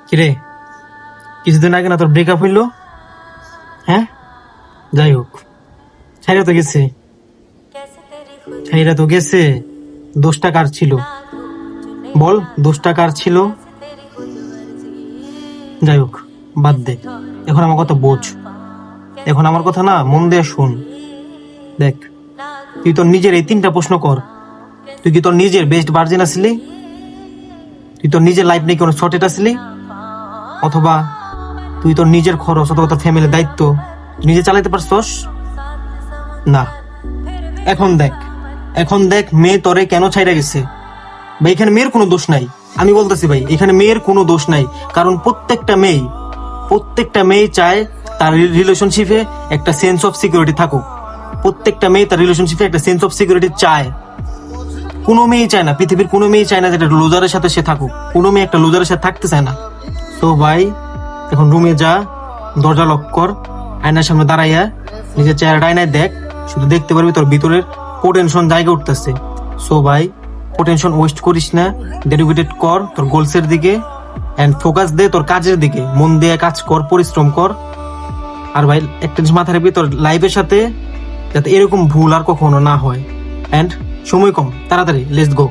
কিরে, কিছুদিন আগে না তোর ব্রেকআপ হইলো? হ্যাঁ, যাই হোক, ছাইরা তো গেছে, ছাইরা তো গেছে। দোষটা কার ছিল বল, দোষটা কার ছিল? যাই হোক, বাদ দে। এখন আমার কথা বোঝ, এখন আমার কথা না মন দিয়ে শোন। দেখ, তুই তোর নিজের এই 3টা প্রশ্ন কর। তুই কি তোর নিজের বেস্ট ভার্জিন আসলি? তুই তোর নিজের লাইফ নিয়ে কোনো সর্টেড আসলি? অথবা তুই তোর নিজের খরচ অথবা তোর ফ্যামিলির দায়িত্ব নিজে চালাইতে পারছস? না। এখন দেখ, এখন দেখ মেয়ে তোরে কেন ছাইরা গেছে। ভাই, এখানে মেয়ের কোনো দোষ নাই। আমি বলতেছি ভাই, এখানে মেয়ের কোনো দোষ নাই। কারণ প্রত্যেকটা মেয়ে চায় তার রিলেশনশিপে একটা সেন্স অফ সিকিউরিটি থাকুক। প্রত্যেকটা মেয়ে তার রিলেশনশিপে একটা সেন্স অফ সিকিউরিটি চায়। কোনো মেয়ে চায় না, পৃথিবীর কোনো মেয়ে চায় না যেটা লুজারের সাথে সে থাকুক। কোনো মেয়ে একটা লুজারের সাথে থাকতে চায় না। তো ভাই, এখন রুমে যা, দরজা লক কর, আয়নার সামনে দাঁড়াইয়া নিজের চেহারাটা আয়নায় দেখ। শুধু দেখতে পারবি তোর ভিতরের পোটেনশন জায়গা উঠতেছে। সো ভাই, পোটেনশন ওয়েস্ট করিস না, ডেডিকেটেড কর তোর গোলসের দিকে এন্ড ফোকাস দে তোর কাজের দিকে। মন দিয়ে কাজ কর, পরিশ্রম কর। আর ভাই, একটা জিনিস মাথায় রাখবি, তোর লাইফের সাথে যাতে এরকম ভুল আর কখনো না হয়। এন্ড সময় কম, তাড়াতাড়ি লেটস গো।